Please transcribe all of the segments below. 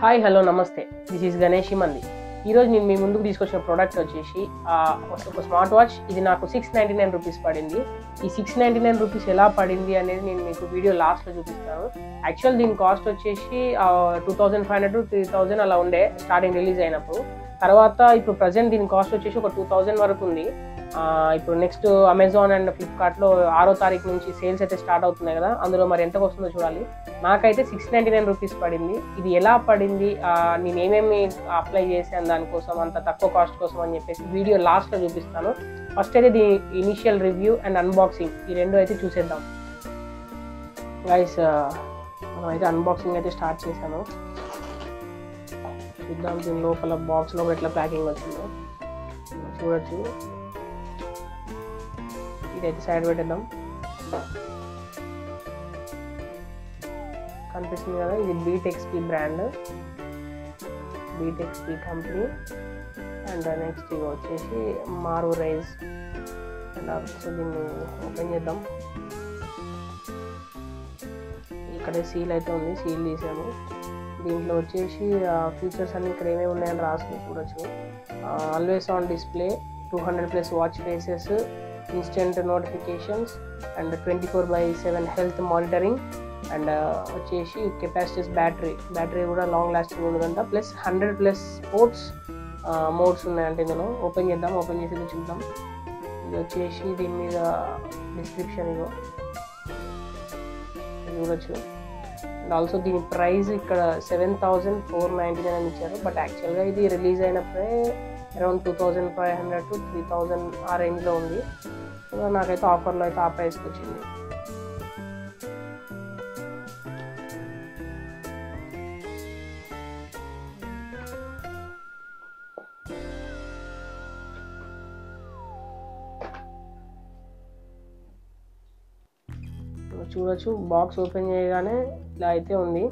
Hi hello నమస్తే, this is Ganesh మంది. ఈరోజు నేను మీ ముందుకు తీసుకొచ్చిన ప్రోడక్ట్ వచ్చేసి ఒక స్మార్ట్ వాచ్. ఇది నాకు 699 రూపీస్ పడింది. ఈ 699 రూపీస్ ఎలా పడింది అనేది నేను మీకు వీడియో లాస్ట్లో చూపిస్తాను. యాక్చువల్ దీని కాస్ట్ వచ్చేసి 2500 to 3000 అలా ఉండే స్టార్టింగ్ రిలీజ్ అయినప్పుడు. తర్వాత ఇప్పుడు ప్రజెంట్ దీని కాస్ట్ వచ్చేసి ఒక 2000 వరకు ఉంది. ఇప్పుడు నెక్స్ట్ అమెజాన్ అండ్ ఫ్లిప్కార్ట్లో 6వ తారీఖు నుంచి సేల్స్ అయితే స్టార్ట్ అవుతున్నాయి కదా, అందులో మరి ఎంతకు వస్తుందో చూడాలి. నాకైతే 699 రూపీస్ పడింది. ఇది ఎలా పడింది, నేను ఏమేమి అప్లై చేశాను దానికోసం, అంత తక్కువ కాస్ట్ కోసం అని చెప్పేసి వీడియో లాస్ట్లో చూపిస్తాను. ఫస్ట్ అయితే దీని ఇనిషియల్ రివ్యూ అండ్ అన్బాక్సింగ్ ఈ రెండు అయితే చూసేద్దాం గైస్. మనమైతే అన్బాక్సింగ్ అయితే స్టార్ట్ చేశాను. చూద్దాం దీని లోపల బాక్స్లో ఎట్లా ప్యాకింగ్ వచ్చిందో చూడొచ్చు. ఇదైతే సైడ్ పెట్టేద్దాం. కనిపిస్తుంది కదా, ఇది బీటెక్స్పీ బ్రాండ్, బీటెక్స్పీ కంపెనీ. అండ్ నెక్స్ట్ ఇది వచ్చేసి మారు రైజ్. అండ్ ఆల్సో దీన్ని ఓపెన్ చేద్దాం. ఇక్కడ సీల్ అయితే ఉంది, సీల్ తీసాము. దీంట్లో వచ్చేసి ఫీచర్స్ అన్ని ఇక్కడ ఏమేమి ఉన్నాయని రాసుకుని చూడొచ్చు. Always on display, 200+ watch faces, instant notifications and 24/7 health monitoring. And వచ్చేసి కెపాసిటీస్ బ్యాటరీ కూడా లాంగ్ లాస్టింగ్ ఉండదంట. ప్లస్ 100+ స్పోర్ట్స్ మోడ్స్ ఉన్నాయంటే ఇందులో. ఓపెన్ చేద్దాం, ఓపెన్ చేసి చూద్దాం. ఇది వచ్చేసి దీని మీద డిస్క్రిప్షన్ ఇగో చూడొచ్చు. అండ్ ఆల్సో దీని ప్రైస్ ఇక్కడ 7499 అని ఇచ్చారు. బట్ యాక్చువల్గా ఇది రిలీజ్ అయినప్పుడే అరౌండ్ 2500 to 3000 ఆ రేంజ్లో ఉంది. సో నాకైతే ఆఫర్లో అయితే ఆ ప్రైస్కి వచ్చింది. చూడొచ్చు, బాక్స్ ఓపెన్ చేయగానే ఇలా అయితే ఉంది.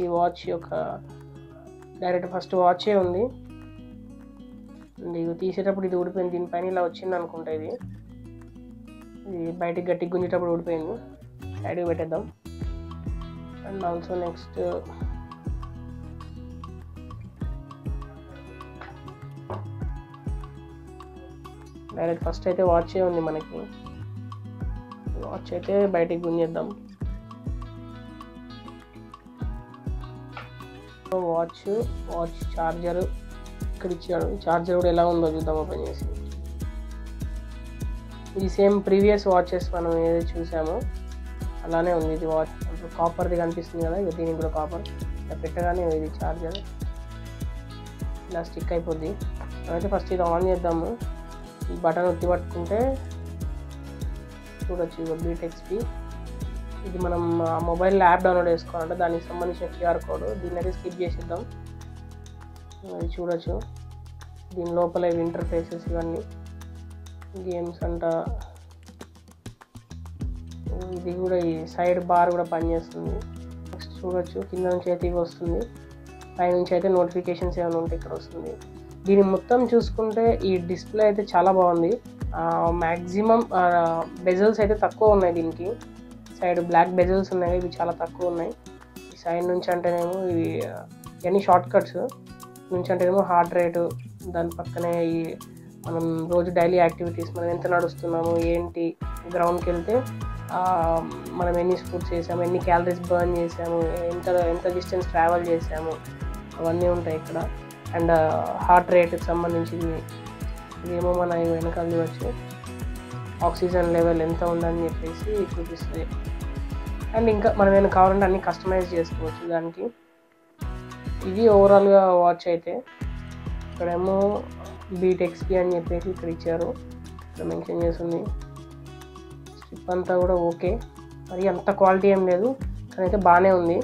ఈ వాచ్ యొక్క డైరెక్ట్ ఫస్ట్ వాచే ఉంది. ఇది తీసేటప్పుడు ఇది ఊడిపోయింది, దీనిపైన ఇలా వచ్చింది అనుకుంటా. ఇది బయటికి గట్టిగా గుంజేటప్పుడు ఊడిపోయింది. సైడ్కి పెట్టేద్దాం. And also next direct first అయితే వాచే ఉంది మనకి. వాచ్ అయితే బయటికి గుంజేద్దాం. వాచ్ చార్జర్ ఇక్కడ ఇచ్చాడు. చార్జర్ కూడా ఎలా ఉందో చూద్దాం ఓపెన్ చేసి. ఇది సేమ్ ప్రీవియస్ వాచెస్ మనం ఏదైతే చూసామో అలానే ఉంది. ఇది వాచ్ కాపర్ది కనిపిస్తుంది కదా, ఇది దీనికి కూడా కాపర్. ఇలా పెట్టగానే ఇది చార్జర్ ఇలా స్టిక్ అయిపోద్ది. అయితే ఫస్ట్ ఇది ఆన్ చేద్దాము. ఈ బటన్ ఒత్తి పట్టుకుంటే చూడొచ్చు, ఇది బీటెక్స్పీ. ఇది మనం మొబైల్లో యాప్ డౌన్లోడ్ చేసుకోవాలంటే దానికి సంబంధించిన QR కోడ్. దీన్ని అయితే స్కిప్ చేసిద్దాం. అది చూడొచ్చు. దీని లోపల ఇవి ఇంటర్ఫేసెస్, ఇవన్నీ గేమ్స్ అంట. ఇది కూడా ఈ సైడ్ బార్ కూడా పనిచేస్తుంది. నెక్స్ట్ చూడొచ్చు, కింద నుంచి అయితే ఇవి వస్తుంది, పైనుంచి అయితే నోటిఫికేషన్స్ ఏమైనా ఉంటే ఇక్కడ వస్తుంది. దీన్ని మొత్తం చూసుకుంటే ఈ డిస్ప్లే అయితే చాలా బాగుంది. మ్యాక్సిమం బెజల్స్ అయితే తక్కువ ఉన్నాయి దీనికి. సైడ్ బ్లాక్ బెజల్స్ ఉన్నాయి, ఇవి చాలా తక్కువ ఉన్నాయి. ఈ సైడ్ నుంచి అంటేనేమో ఇవి ఇవన్నీ షార్ట్ కట్స్ నుంచి అంటేనేమో హార్ట్ రేటు, దాని పక్కనే ఈ మనం రోజు డైలీ యాక్టివిటీస్, మనం ఎంత నడుస్తున్నాము ఏంటి, గ్రౌండ్కి వెళ్తే మనం ఎన్ని స్పోర్ట్స్ చేసాము, ఎన్ని క్యాలరీస్ బర్న్ చేసాము, ఎంత డిస్టెన్స్ ట్రావెల్ చేసాము, అవన్నీ ఉంటాయి ఇక్కడ. అండ్ హార్ట్ రేట్కి సంబంధించింది ఇదేమో మన వెనకాల చూడవచ్చు, ఆక్సిజన్ లెవెల్ ఎంత ఉందని చెప్పేసి చూపిస్తుంది. అండ్ ఇంకా మనం ఏమైనా కావాలంటే అన్నీ కస్టమైజ్ చేసుకోవచ్చు దానికి. ఇది ఓవరాల్గా వాచ్ అయితే. ఇక్కడేమో బీటెక్స్పీ అని చెప్పేసి ఇక్కడ ఇచ్చారు, ఇక్కడ మెన్షన్ చేస్తుంది. స్ట్రిప్ అంతా కూడా ఓకే, మరి అంత క్వాలిటీ ఏం లేదు కానీ అయితే బాగానే ఉంది.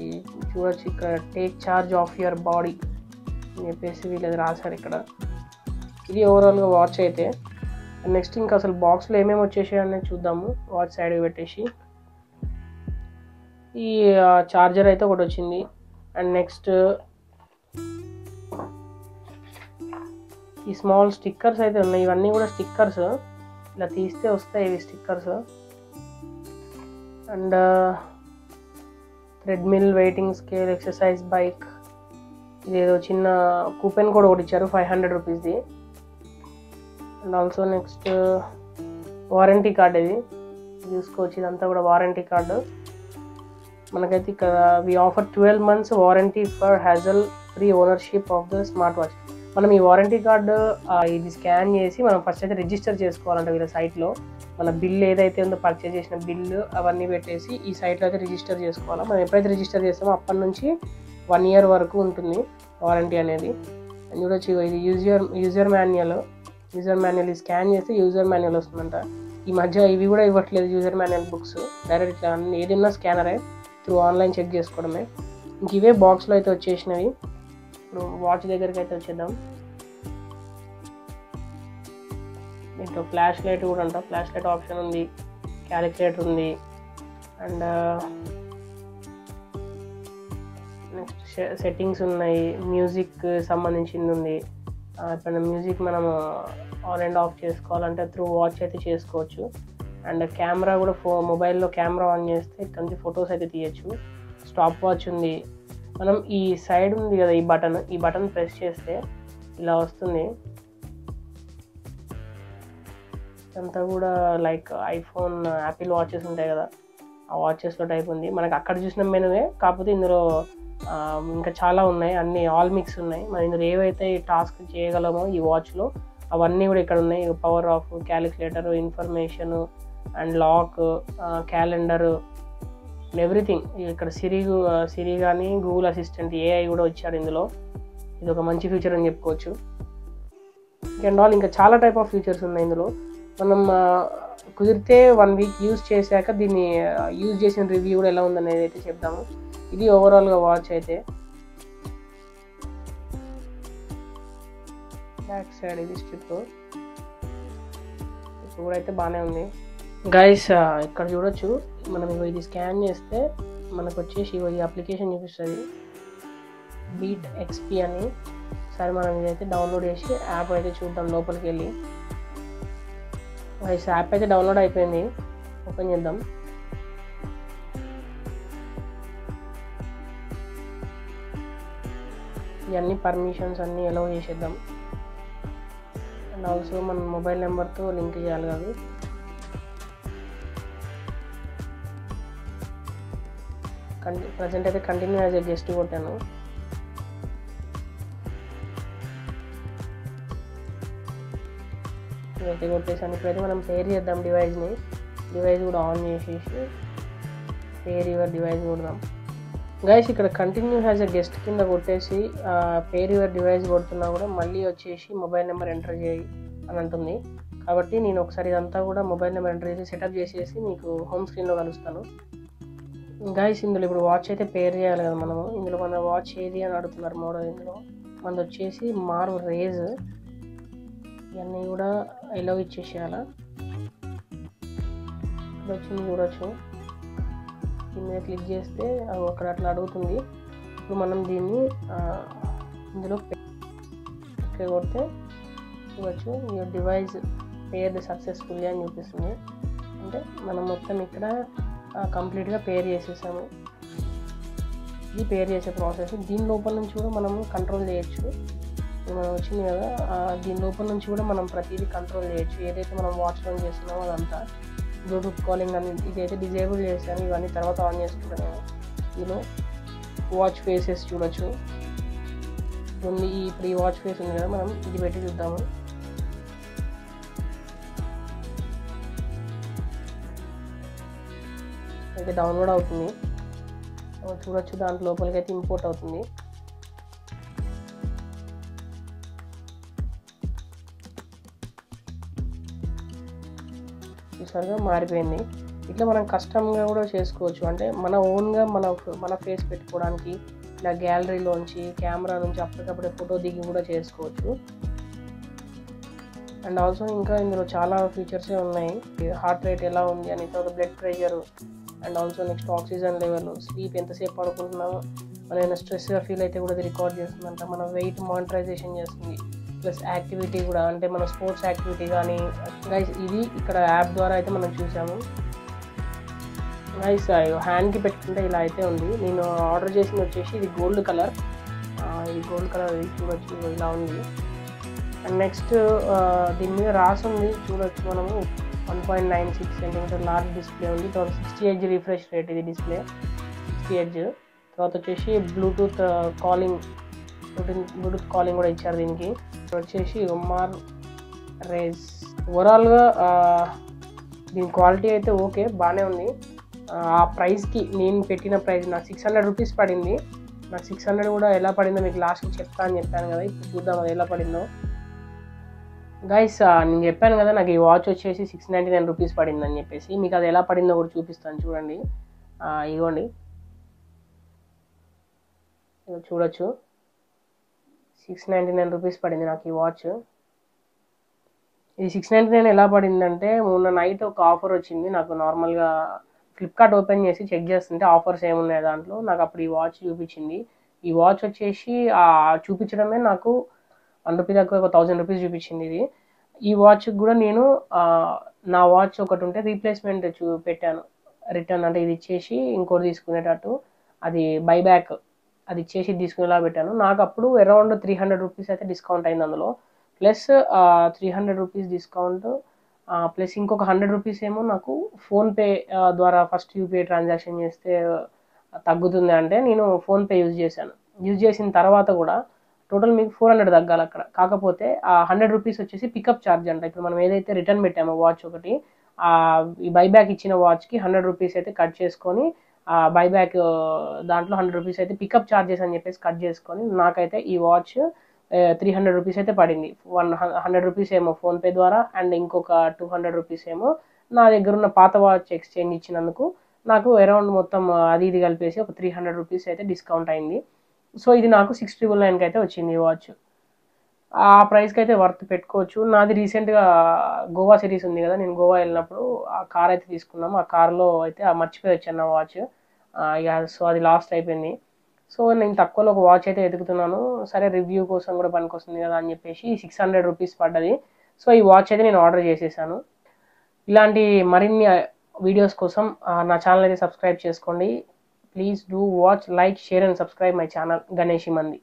ఈ చూడొచ్చు ఇక్కడ take charge of your body అని చెప్పేసి వీళ్ళది రాశారు ఇక్కడ. ఇది ఓవరాల్గా వాచ్ అయితే. నెక్స్ట్ ఇంకా అసలు బాక్స్లో ఏమేమి వచ్చేసాయి అనేది చూద్దాము. వాచ్ సైడ్కి పెట్టేసి ఈ చార్జర్ అయితే ఒకటి వచ్చింది. అండ్ నెక్స్ట్ ఈ స్మాల్ స్టిక్కర్స్ అయితే ఉన్నాయి. ఇవన్నీ కూడా స్టిక్కర్స్, ఇలా తీస్తే వస్తాయి ఇవి stickers. And treadmill, weighting scale, exercise bike, ఇదేదో చిన్న కూపెన్ కూడా ఒకటి ఇచ్చారు 500 రూపీస్ది. And also next warranty card, ఇది చూసుకోవచ్చు. ఇదంతా కూడా వారంటీ కార్డు. మనకైతే ఇక్కడ we offer 12 months warranty for hassle free ownership of the smart watch. మనం ఈ వారంటీ కార్డు ఇది స్కాన్ చేసి మనం ఫస్ట్ అయితే రిజిస్టర్ చేసుకోవాలంటే వీళ్ళ సైట్లో మన బిల్ ఏదైతే ఉందో పర్చేజ్ చేసిన బిల్లు అవన్నీ పెట్టేసి ఈ సైట్లో అయితే రిజిస్టర్ చేసుకోవాలి. మనం ఎప్పుడైతే రిజిస్టర్ చేస్తామో అప్పటి నుంచి 1 year వరకు ఉంటుంది వారంటీ అనేది. చూడొచ్చు, ఇది యూజర్ మాన్యువల్ స్కాన్ చేస్తే యూజర్ మాన్యువల్ వస్తుందంట. ఈ మధ్య ఇవి కూడా ఇవ్వట్లేదు యూజర్ మాన్యువల్ బుక్స్, డైరెక్ట్ ఇట్లా ఏదైనా స్కానరే త్రూ ఆన్లైన్ చెక్ చేసుకోవడమే. ఇంక ఇవే బాక్స్లో అయితే వచ్చేసినవి. ఇప్పుడు వాచ్ దగ్గరికి అయితే వచ్చేద్దాం. దీంట్లో ఫ్లాష్ లైట్ కూడా అంట, ఫ్లాష్ లైట్ ఆప్షన్ ఉంది, క్యాలిక్యులేటర్ ఉంది. అండ్ నెక్స్ట్ సెట్టింగ్స్ ఉన్నాయి, మ్యూజిక్ సంబంధించింది ఉంది. ఇప్పుడు మ్యూజిక్ మనం ఆన్ అండ్ ఆఫ్ చేసుకోవాలంటే త్రూ వాచ్ అయితే చేసుకోవచ్చు. అండ్ కెమెరా కూడా మొబైల్లో కెమెరా ఆన్ చేస్తే ఇక్కడ నుంచి ఫొటోస్ అయితే తీయచ్చు. స్టాప్ వాచ్ ఉంది. మనం ఈ సైడ్ ఉంది కదా ఈ బటన్ ప్రెస్ చేస్తే ఇలా వస్తుంది. ఇదంతా కూడా లైక్ ఐఫోన్, యాపిల్ వాచెస్ ఉంటాయి కదా, ఆ వాచెస్లో టైప్ ఉంది. మనకు అక్కడ చూసిన మెనువే, కాకపోతే ఇందులో ఇంకా చాలా ఉన్నాయి, అన్నీ ఆల్ మిక్స్ ఉన్నాయి. మనం ఇందులో ఏవైతే టాస్క్ చేయగలమో ఈ వాచ్లో అవన్నీ కూడా ఇక్కడ ఉన్నాయి. Power off, calculator, information and lock, calendar, everything. ఇక్కడ సిరి కానీ గూగుల్ అసిస్టెంట్, ఏఐ కూడా వచ్చాడు ఇందులో. ఇది ఒక మంచి ఫీచర్ అని చెప్పుకోవచ్చు. అండ్ ఆల్ ఇంకా చాలా టైప్ ఆఫ్ ఫీచర్స్ ఉన్నాయి ఇందులో. మనం కుదిరితే 1 week యూజ్ చేశాక దీన్ని యూజ్ చేసిన రివ్యూ కూడా ఎలా ఉందనేది అయితే చెప్దాము. ఇది ఓవరాల్గా వాచ్ అయితే. బ్యాక్ సైడ్ ఇది స్ట్రిప్, ఇప్పుడు కూడా అయితే బాగానే ఉంది. గైస్ ఇక్కడ చూడొచ్చు, మనం ఇది స్కాన్ చేస్తే మనకు వచ్చేసి ఈ అప్లికేషన్ చూపిస్తుంది, బీట్ XP అని. సరే మనం ఇదైతే డౌన్లోడ్ చేసి యాప్ అయితే చూద్దాం లోపలికి వెళ్ళి. గైస్ యాప్ అయితే డౌన్లోడ్ అయిపోయింది, ఓపెన్ చేద్దాం. ఇవన్నీ పర్మిషన్స్ అన్నీ అలౌ చేసేద్దాం. అండ్ ఆల్సో మన మొబైల్ నెంబర్తో లింక్ చేయాలి కాదు. ప్రజెంట్ అయితే కంటిన్యూ యాజ్ ఎ గెస్ట్ కొట్టాను. ఇదైతే కొట్టేసాను. ఇప్పుడైతే మనం పేర్ చేద్దాం డివైస్ కూడా ఆన్ చేసేసి పేర్ యువర్ డివైస్ కొడదాం. గైస్ ఇక్కడ కంటిన్యూ హ్యాజ్ ఎ గెస్ట్ కింద కొట్టేసి పేర్ యువర్ డివైస్ కొడుతున్నా కూడా మళ్ళీ వచ్చేసి మొబైల్ నెంబర్ ఎంటర్ చేయి అని అంటుంది. కాబట్టి నేను ఒకసారి ఇదంతా కూడా మొబైల్ నెంబర్ ఎంటర్ చేసి సెటప్ చేసేసి మీకు హోమ్ స్క్రీన్లో కలుస్తాను. గైస్ ఇందులో ఇప్పుడు వాచ్ అయితే పేర్ చేయాలి కదా మనము. ఇందులో మన వాచ్ ఏది అని అడుగుతున్నారు మోడల్. ఇందులో మనది వచ్చేసి మార్వ్ రేజ్. ఇవన్నీ కూడా ఎలో ఇచ్చేసేయాలా. ఇక్కడ వచ్చింది చూడొచ్చు, దీని మీద క్లిక్ చేస్తే అక్కడ అట్లా అడుగుతుంది. ఇప్పుడు మనం దీన్ని ఇందులో కొడితే చూడవచ్చు యువర్ డివైస్ పేర్డ్ సక్సెస్ఫుల్లీ అని చూపిస్తుంది. అంటే మనం మొత్తం ఇక్కడ కంప్లీట్గా పేర్ చేసేసాము. ఇది పేర్ చేసే ప్రాసెస్. దీని లోపల నుంచి కూడా మనం కంట్రోల్ చేయొచ్చు. మనం వచ్చింది కదా, దీని లోపల నుంచి కూడా మనం ప్రతిదీ కంట్రోల్ చేయొచ్చు. ఏదైతే మనం వాచ్లో చేస్తున్నామో అదంతా. బ్లూటూత్ కాలింగ్ అని ఇదైతే డిజేబుల్ చేశాను, ఇవన్నీ తర్వాత ఆన్ చేసుకుంటాను నేను. ఇందులో వాచ్ ఫేసెస్ చూడొచ్చు. ఇప్పుడు ఈ వాచ్ ఫేస్ ఉంది కదా, మనం ఇది పెట్టి చూద్దాము. అయితే డౌన్లోడ్ అవుతుంది చూడొచ్చు. దాంట్లో లోపలికి అయితే ఇంపోర్ట్ అవుతుంది. చూసారుగా మారిపోయింది. ఇట్లా మనం కస్టమ్గా కూడా చేసుకోవచ్చు. అంటే మన ఓన్గా మన ఫేస్ పెట్టుకోవడానికి ఇలా గ్యాలరీలోంచి కెమెరా నుంచి అప్పటికప్పుడే ఫోటో దిగి కూడా చేసుకోవచ్చు. అండ్ ఆల్సో ఇంకా ఇందులో చాలా ఫీచర్సే ఉన్నాయి. హార్ట్ రేట్ ఎలా ఉంది అని, తర్వాత blood pressure, and also next oxygen level, sleep ఎంతసేపు పడుకుంటున్నామో, మనం ఏమైనా స్ట్రెస్గా ఫీల్ అయితే కూడా అది రికార్డ్ చేస్తుందంట. మన వెయిట్ మానిటరైజేషన్ చేస్తుంది. ప్లస్ యాక్టివిటీ కూడా, అంటే మన స్పోర్ట్స్ యాక్టివిటీ కానీ. గైస్ ఇది ఇక్కడ యాప్ ద్వారా అయితే మనం చూసాము. నైస్. హ్యాండ్కి పెట్టుకుంటే ఇలా అయితే ఉంది. నేను ఆర్డర్ చేసింది వచ్చేసి ఇది గోల్డ్ కలర్. ఇది గోల్డ్ కలర్ చూడొచ్చు, ఇలా ఉంది. అండ్ నెక్స్ట్ దీని మీద రాసి ఉంది చూడొచ్చు మనము. 1.96 సెంటీమీటర్ లార్జ్ డిస్ప్లే ఉంది. తర్వాత 60 Hz రిఫ్రెష్ రేట్ ఇది డిస్ప్లే, 60 Hz. తర్వాత వచ్చేసి బ్లూటూత్ కాలింగ్ కూడా ఇచ్చారు దీనికి. వచ్చేసి ఎంఆర్ రేజ్. ఓవరాల్గా దీని క్వాలిటీ అయితే ఓకే, బాగానే ఉంది. ఆ ప్రైస్కి నేను పెట్టిన ప్రైస్ నాకు 600 రూపీస్ పడింది. నాకు 600 కూడా ఎలా పడిందో మీకు లాస్ట్కి చెప్తా అని చెప్పాను కదా. ఇప్పుడు చూద్దాం అది ఎలా పడిందో. గైస్ నేను చెప్పాను కదా నాకు ఈ వాచ్ వచ్చేసి 699 రూపీస్ పడింది అని చెప్పేసి. మీకు అది ఎలా పడిందో కూడా చూపిస్తాను చూడండి. ఇవ్వండి, చూడొచ్చు 699 రూపీస్ పడింది నాకు ఈ వాచ్. ఇది 699 ఎలా పడిందంటే మొన్న నైట్ ఒక ఆఫర్ వచ్చింది నాకు. నార్మల్గా ఫ్లిప్కార్ట్ ఓపెన్ చేసి చెక్ చేస్తుంటే ఆఫర్స్ ఏమున్నాయి దాంట్లో నాకు అప్పుడు ఈ వాచ్ చూపించింది. ఈ వాచ్ వచ్చేసి చూపించడమే నాకు 100 రూపీస్ తక్కువ, 1000 రూపీస్ చూపించింది ఇది. ఈ వాచ్కి కూడా నేను నా వాచ్ ఒకటి ఉంటే రీప్లేస్మెంట్ పెట్టాను, రిటర్న్ అంటే ఇది ఇచ్చేసి ఇంకోటి తీసుకునేటట్టు, అది బైబ్యాక్ అది ఇచ్చేసి తీసుకునేలా పెట్టాను. నాకు అప్పుడు అరౌండ్ 300 రూపీస్ అయితే డిస్కౌంట్ అయింది అందులో. ప్లస్ 300 రూపీస్ డిస్కౌంట్ ప్లస్ ఇంకొక 100 రూపీస్ ఏమో నాకు ఫోన్పే ద్వారా ఫస్ట్ యూపీఐ ట్రాన్సాక్షన్ చేస్తే తగ్గుతుంది అంటే నేను ఫోన్పే యూజ్ చేశాను. యూజ్ చేసిన తర్వాత కూడా టోటల్ మీకు 400 తగ్గాలి అక్కడ. కాకపోతే ఆ 100 రూపీస్ వచ్చేసి పికప్ ఛార్జ్ అంట. ఇప్పుడు మనం ఏదైతే రిటర్న్ పెట్టామో వాచ్ ఒకటి, ఈ బైబ్యాక్ ఇచ్చిన వాచ్కి 100 రూపీస్ అయితే కట్ చేసుకొని బైబ్యాక్ దాంట్లో 100 రూపీస్ అయితే పికప్ ఛార్జెస్ అని చెప్పేసి కట్ చేసుకొని నాకైతే ఈ వాచ్ 300 రూపీస్ అయితే పడింది. 100 రూపీస్ ఏమో ఫోన్పే ద్వారా అండ్ ఇంకొక 200 రూపీస్ ఏమో నా దగ్గర ఉన్న పాత వాచ్ ఎక్స్చేంజ్ ఇచ్చినందుకు నాకు అరౌండ్ మొత్తం అది ఇది కలిపేసి ఒక 300 రూపీస్ అయితే డిస్కౌంట్ అయింది. సో ఇది నాకు 699కి అయితే వచ్చింది ఈ వాచ్. ఆ ప్రైస్కి అయితే వర్త్ పెట్టుకోవచ్చు. నాది రీసెంట్గా గోవా సిరీస్ ఉంది కదా, నేను గోవా వెళ్ళినప్పుడు ఆ కార్ అయితే తీసుకున్నాము. ఆ కార్లో అయితే మర్చిపోయి వచ్చాను నా వాచ్. సో అది లాస్ట్ అయిపోయింది. సో నేను తక్కువలో ఒక వాచ్ అయితే వెతుకుతున్నాను. సరే రివ్యూ కోసం కూడా పనికొస్తుంది కదా అని చెప్పేసి 600 రూపీస్ పడ్డది. సో ఈ వాచ్ అయితే నేను ఆర్డర్ చేసేసాను. ఇలాంటి మరిన్ని వీడియోస్ కోసం నా ఛానల్ అయితే సబ్స్క్రైబ్ చేసుకోండి. Please do watch, like, share and subscribe my channel Ganesh మంది.